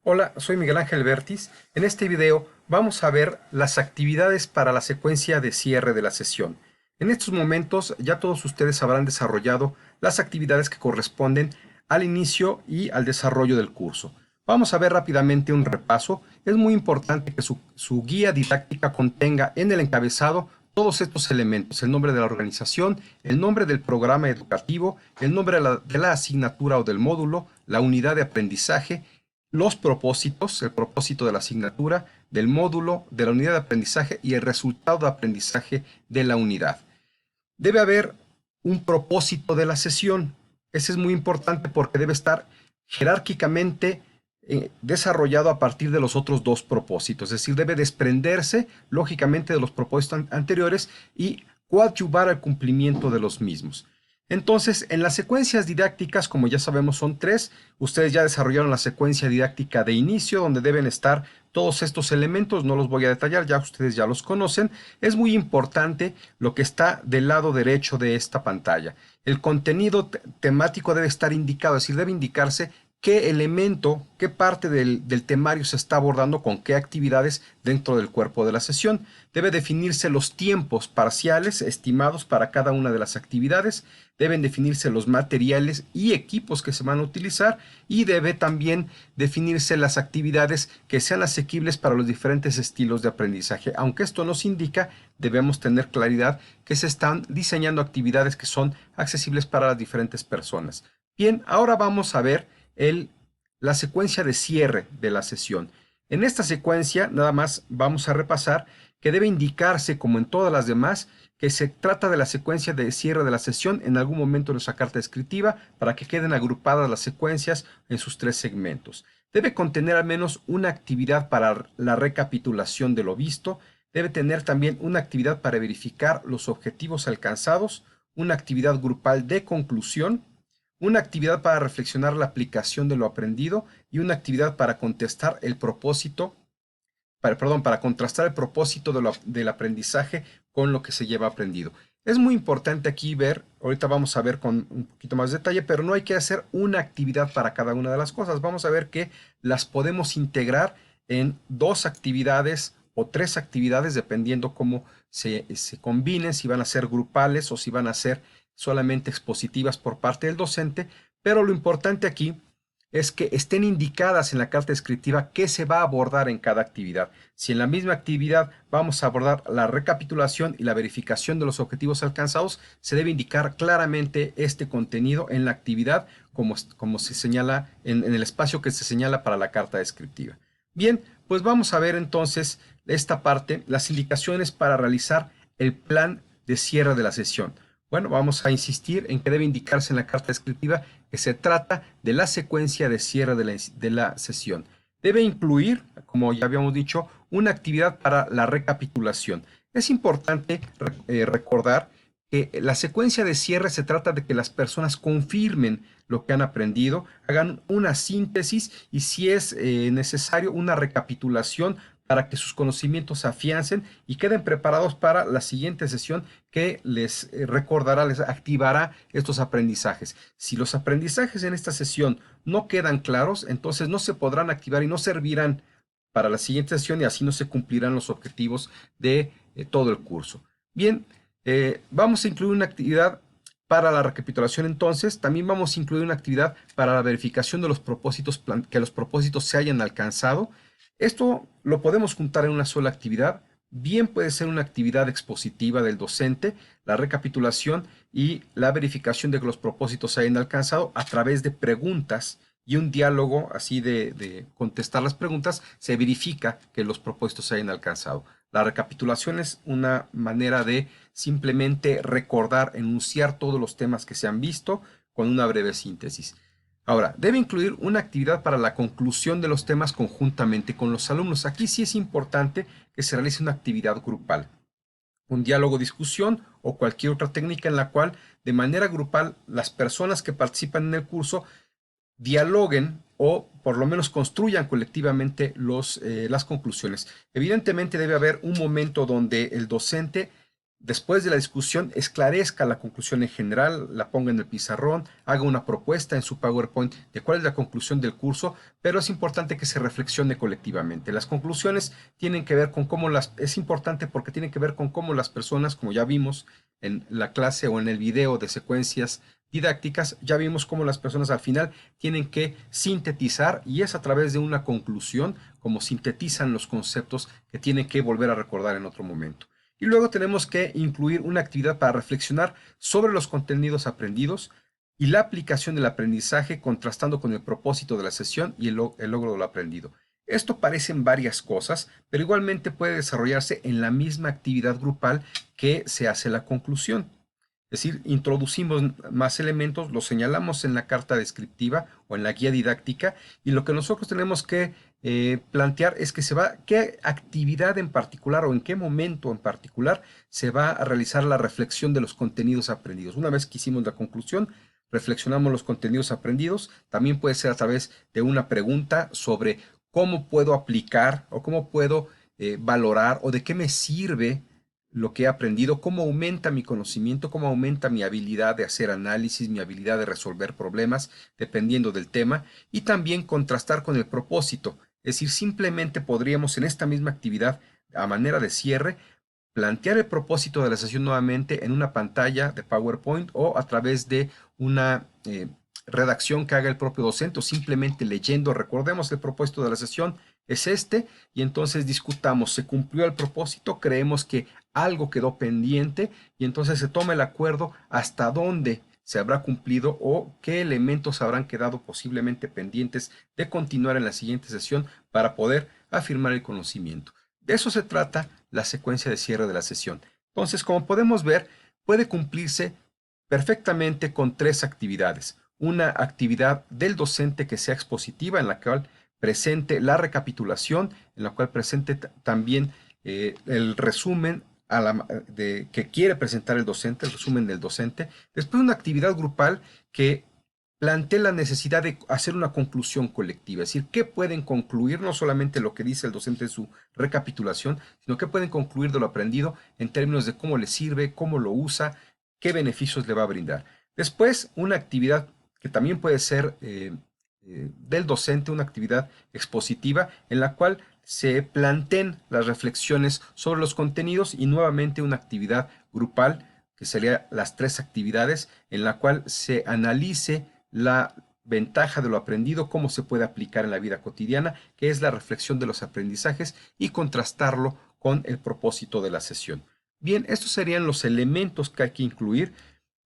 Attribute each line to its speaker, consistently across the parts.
Speaker 1: Hola, soy Miguel Ángel Bertis. En este video vamos a ver las actividades para la secuencia de cierre de la sesión. En estos momentos ya todos ustedes habrán desarrollado las actividades que corresponden al inicio y al desarrollo del curso. Vamos a ver rápidamente un repaso. Es muy importante que su guía didáctica contenga en el encabezado todos estos elementos: el nombre de la organización, el nombre del programa educativo, el nombre de la asignatura o del módulo, la unidad de aprendizaje, los propósitos, el propósito de la asignatura, del módulo, de la unidad de aprendizaje y el resultado de aprendizaje de la unidad. Debe haber un propósito de la sesión. Ese es muy importante porque debe estar jerárquicamente desarrollado a partir de los otros dos propósitos. Es decir, debe desprenderse lógicamente de los propósitos anteriores y coadyuvar al cumplimiento de los mismos. Entonces, en las secuencias didácticas, como ya sabemos, son tres. Ustedes ya desarrollaron la secuencia didáctica de inicio, donde deben estar todos estos elementos. No los voy a detallar, ya ustedes ya los conocen. Es muy importante lo que está del lado derecho de esta pantalla. El contenido temático debe estar indicado, es decir, debe indicarse qué elemento, qué parte del temario se está abordando con qué actividades dentro del cuerpo de la sesión. Debe definirse los tiempos parciales estimados para cada una de las actividades. Deben definirse los materiales y equipos que se van a utilizar y debe también definirse las actividades que sean asequibles para los diferentes estilos de aprendizaje. Aunque esto nos indica, debemos tener claridad que se están diseñando actividades que son accesibles para las diferentes personas. Bien, ahora vamos a ver la secuencia de cierre de la sesión. En esta secuencia nada más vamos a repasar que debe indicarse, como en todas las demás, que se trata de la secuencia de cierre de la sesión en algún momento de nuestra carta descriptiva para que queden agrupadas las secuencias en sus tres segmentos. Debe contener al menos una actividad para la recapitulación de lo visto. Debe tener también una actividad para verificar los objetivos alcanzados, una actividad grupal de conclusión, una actividad para reflexionar la aplicación de lo aprendido y una actividad para contestar el propósito, para contrastar el propósito del aprendizaje con lo que se lleva aprendido. Es muy importante aquí ver, ahorita vamos a ver con un poquito más de detalle, pero no hay que hacer una actividad para cada una de las cosas. Vamos a ver que las podemos integrar en dos actividades o tres actividades, dependiendo cómo se combinen, si van a ser grupales o si van a ser solamente expositivas por parte del docente, pero lo importante aquí es que estén indicadas en la carta descriptiva qué se va a abordar en cada actividad. Si en la misma actividad vamos a abordar la recapitulación y la verificación de los objetivos alcanzados, se debe indicar claramente este contenido en la actividad como se señala en el espacio que se señala para la carta descriptiva. Bien, pues vamos a ver entonces esta parte, las indicaciones para realizar el plan de cierre de la sesión. Bueno, vamos a insistir en que debe indicarse en la carta descriptiva que se trata de la secuencia de cierre de la sesión. Debe incluir, como ya habíamos dicho, una actividad para la recapitulación. Es importante recordar que la secuencia de cierre se trata de que las personas confirmen lo que han aprendido, hagan una síntesis y, si es necesario, una recapitulación para que sus conocimientos se afiancen y queden preparados para la siguiente sesión que les recordará, les activará estos aprendizajes. Si los aprendizajes en esta sesión no quedan claros, entonces no se podrán activar y no servirán para la siguiente sesión y así no se cumplirán los objetivos de todo el curso. Bien, vamos a incluir una actividad para la recapitulación. Entonces también vamos a incluir una actividad para la verificación de los propósitos, que los propósitos se hayan alcanzado. Esto lo podemos juntar en una sola actividad. Bien puede ser una actividad expositiva del docente, la recapitulación y la verificación de que los propósitos se hayan alcanzado a través de preguntas y un diálogo así de contestar las preguntas, se verifica que los propósitos se hayan alcanzado. La recapitulación es una manera de simplemente recordar, enunciar todos los temas que se han visto con una breve síntesis. Ahora, debe incluir una actividad para la conclusión de los temas conjuntamente con los alumnos. Aquí sí es importante que se realice una actividad grupal, un diálogo, discusión o cualquier otra técnica en la cual de manera grupal las personas que participan en el curso dialoguen o por lo menos construyan colectivamente las conclusiones. Evidentemente debe haber un momento donde el docente después de la discusión, esclarezca la conclusión en general, la ponga en el pizarrón, haga una propuesta en su PowerPoint de cuál es la conclusión del curso, pero es importante que se reflexione colectivamente. Las conclusiones tienen que ver con es importante porque tienen que ver con cómo las personas, como ya vimos en la clase o en el video de secuencias didácticas, ya vimos cómo las personas al final tienen que sintetizar y es a través de una conclusión como sintetizan los conceptos que tienen que volver a recordar en otro momento. Y luego tenemos que incluir una actividad para reflexionar sobre los contenidos aprendidos y la aplicación del aprendizaje contrastando con el propósito de la sesión y el logro de lo aprendido. Esto parecen varias cosas, pero igualmente puede desarrollarse en la misma actividad grupal que se hace la conclusión. Es decir, introducimos más elementos, los señalamos en la carta descriptiva o en la guía didáctica y lo que nosotros tenemos que plantear es que qué actividad en particular o en qué momento en particular se va a realizar la reflexión de los contenidos aprendidos. Una vez que hicimos la conclusión, reflexionamos los contenidos aprendidos, también puede ser a través de una pregunta sobre cómo puedo aplicar o cómo puedo valorar o de qué me sirve lo que he aprendido, cómo aumenta mi conocimiento, cómo aumenta mi habilidad de hacer análisis, mi habilidad de resolver problemas, dependiendo del tema, y también contrastar con el propósito. Es decir, simplemente podríamos en esta misma actividad, a manera de cierre, plantear el propósito de la sesión nuevamente en una pantalla de PowerPoint o a través de una redacción que haga el propio docente o simplemente leyendo. Recordemos el propósito de la sesión es este y entonces discutamos, ¿se cumplió el propósito? Creemos que algo quedó pendiente y entonces se toma el acuerdo hasta dónde se habrá cumplido o qué elementos habrán quedado posiblemente pendientes de continuar en la siguiente sesión para poder afirmar el conocimiento. De eso se trata la secuencia de cierre de la sesión. Entonces, como podemos ver, puede cumplirse perfectamente con tres actividades. Una actividad del docente que sea expositiva, en la cual presente la recapitulación, en la cual presente también el resumen que quiere presentar el docente, el resumen del docente. Después una actividad grupal que plantee la necesidad de hacer una conclusión colectiva, es decir, qué pueden concluir, no solamente lo que dice el docente en su recapitulación, sino qué pueden concluir de lo aprendido en términos de cómo le sirve, cómo lo usa, qué beneficios le va a brindar. Después, una actividad que también puede ser del docente, una actividad expositiva en la cual se planteen las reflexiones sobre los contenidos y nuevamente una actividad grupal, que serían las tres actividades, en la cual se analice la ventaja de lo aprendido, cómo se puede aplicar en la vida cotidiana, que es la reflexión de los aprendizajes y contrastarlo con el propósito de la sesión. Bien, estos serían los elementos que hay que incluir,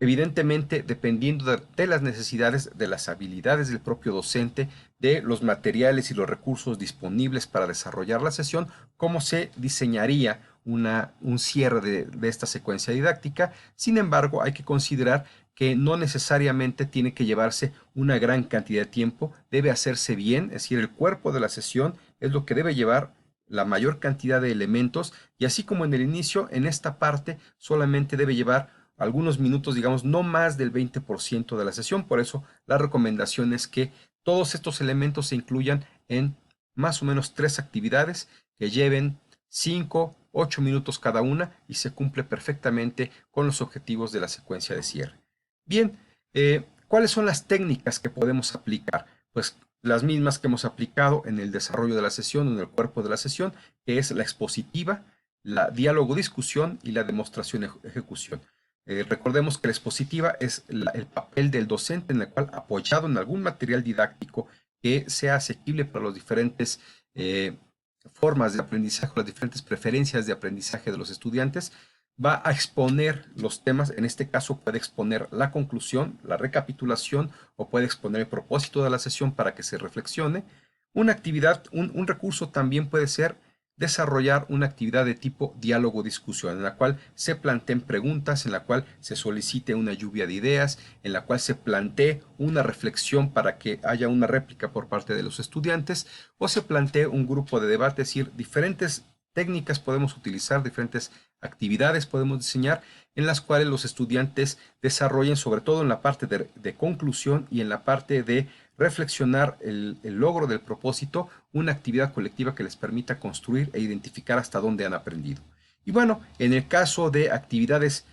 Speaker 1: evidentemente dependiendo de las necesidades, de las habilidades del propio docente, de los materiales y los recursos disponibles para desarrollar la sesión, cómo se diseñaría un cierre de esta secuencia didáctica. Sin embargo, hay que considerar que no necesariamente tiene que llevarse una gran cantidad de tiempo, debe hacerse bien, es decir, el cuerpo de la sesión es lo que debe llevar la mayor cantidad de elementos y así como en el inicio, en esta parte solamente debe llevar algunos minutos, digamos, no más del 20% de la sesión. Por eso la recomendación es que todos estos elementos se incluyan en más o menos 3 actividades que lleven 5, 8 minutos cada una y se cumple perfectamente con los objetivos de la secuencia de cierre. Bien, ¿cuáles son las técnicas que podemos aplicar? Pues las mismas que hemos aplicado en el desarrollo de la sesión, en el cuerpo de la sesión, que es la expositiva, la diálogo-discusión y la demostración-ejecución. Recordemos que la expositiva es el papel del docente en el cual, apoyado en algún material didáctico que sea asequible para las diferentes formas de aprendizaje, las diferentes preferencias de aprendizaje de los estudiantes, va a exponer los temas. En este caso puede exponer la conclusión, la recapitulación o puede exponer el propósito de la sesión para que se reflexione. Una actividad, un recurso también puede ser desarrollar una actividad de tipo diálogo-discusión, en la cual se planteen preguntas, en la cual se solicite una lluvia de ideas, en la cual se plantee una reflexión para que haya una réplica por parte de los estudiantes, o se plantee un grupo de debate, es decir, diferentes técnicas podemos utilizar, diferentes actividades podemos diseñar en las cuales los estudiantes desarrollen, sobre todo en la parte de conclusión y en la parte de reflexionar el logro del propósito, una actividad colectiva que les permita construir e identificar hasta dónde han aprendido. Y bueno, en el caso de actividades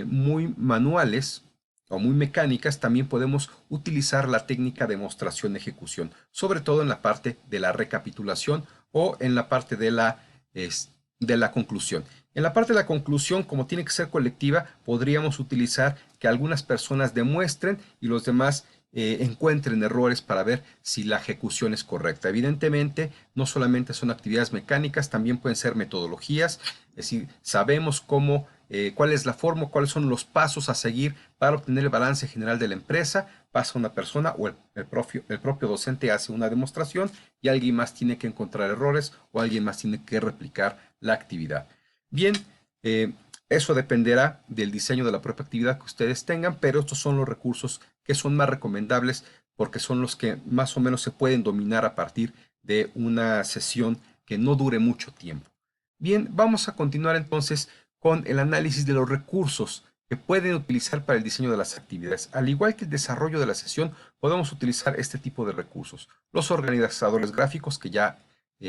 Speaker 1: muy manuales o muy mecánicas, también podemos utilizar la técnica de demostración-ejecución, sobre todo en la parte de la recapitulación o en la parte de la conclusión. En la parte de la conclusión, como tiene que ser colectiva, podríamos utilizar que algunas personas demuestren y los demás encuentren errores para ver si la ejecución es correcta. Evidentemente, no solamente son actividades mecánicas, también pueden ser metodologías, es decir, sabemos cuál es la forma, cuáles son los pasos a seguir para obtener el balance general de la empresa. Pasa una persona o el propio docente hace una demostración y alguien más tiene que encontrar errores o alguien más tiene que replicar la actividad. Bien, eso dependerá del diseño de la propia actividad que ustedes tengan, pero estos son los recursos que son más recomendables porque son los que más o menos se pueden dominar a partir de una sesión que no dure mucho tiempo. Bien, vamos a continuar entonces con el análisis de los recursos que pueden utilizar para el diseño de las actividades. Al igual que el desarrollo de la sesión, podemos utilizar este tipo de recursos. Los organizadores gráficos, que ya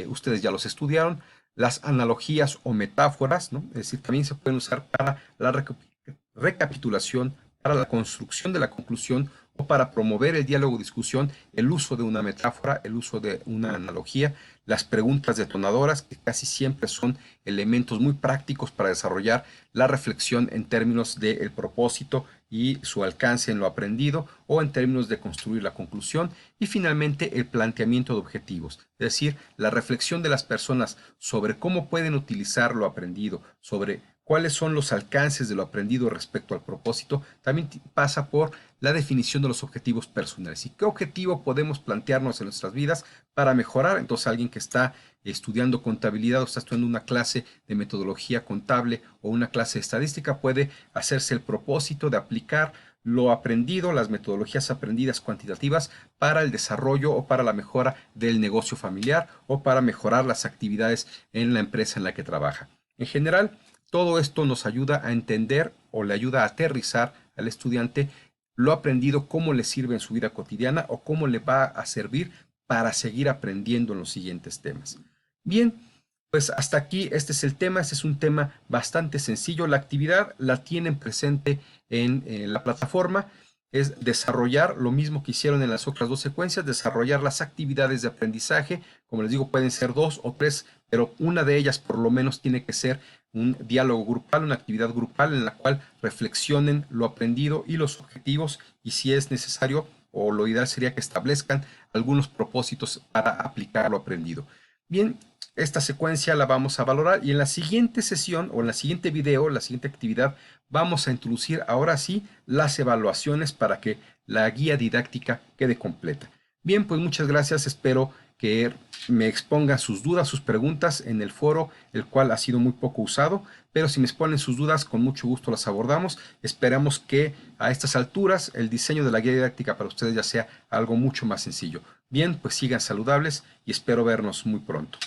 Speaker 1: ustedes ya los estudiaron, las analogías o metáforas, ¿no? Es decir, también se pueden usar para la recapitulación, para la construcción de la conclusión o para promover el diálogo o discusión, el uso de una metáfora, el uso de una analogía, las preguntas detonadoras, que casi siempre son elementos muy prácticos para desarrollar la reflexión en términos del propósito y su alcance en lo aprendido o en términos de construir la conclusión, y finalmente el planteamiento de objetivos, es decir, la reflexión de las personas sobre cómo pueden utilizar lo aprendido, sobre cuáles son los alcances de lo aprendido respecto al propósito, también pasa por la definición de los objetivos personales y qué objetivo podemos plantearnos en nuestras vidas para mejorar. Entonces, alguien que está estudiando contabilidad o está estudiando una clase de metodología contable o una clase de estadística puede hacerse el propósito de aplicar lo aprendido, las metodologías aprendidas cuantitativas para el desarrollo o para la mejora del negocio familiar o para mejorar las actividades en la empresa en la que trabaja. En general, todo esto nos ayuda a entender o le ayuda a aterrizar al estudiante lo aprendido, cómo le sirve en su vida cotidiana o cómo le va a servir para seguir aprendiendo en los siguientes temas. Bien, pues hasta aquí este es el tema. Este es un tema bastante sencillo. La actividad la tienen presente en la plataforma. Es desarrollar lo mismo que hicieron en las otras dos secuencias, desarrollar las actividades de aprendizaje. Como les digo, pueden ser 2 o 3, pero una de ellas por lo menos tiene que ser un diálogo grupal, una actividad grupal en la cual reflexionen lo aprendido y los objetivos, y si es necesario o lo ideal sería que establezcan algunos propósitos para aplicar lo aprendido. Bien, esta secuencia la vamos a valorar y en la siguiente sesión o en la siguiente video, la siguiente actividad, vamos a introducir ahora sí las evaluaciones para que la guía didáctica quede completa. Bien, pues muchas gracias. Espero que me expongan sus dudas, sus preguntas en el foro, el cual ha sido muy poco usado, pero si me exponen sus dudas, con mucho gusto las abordamos. Esperamos que a estas alturas el diseño de la guía didáctica para ustedes ya sea algo mucho más sencillo. Bien, pues sigan saludables y espero vernos muy pronto.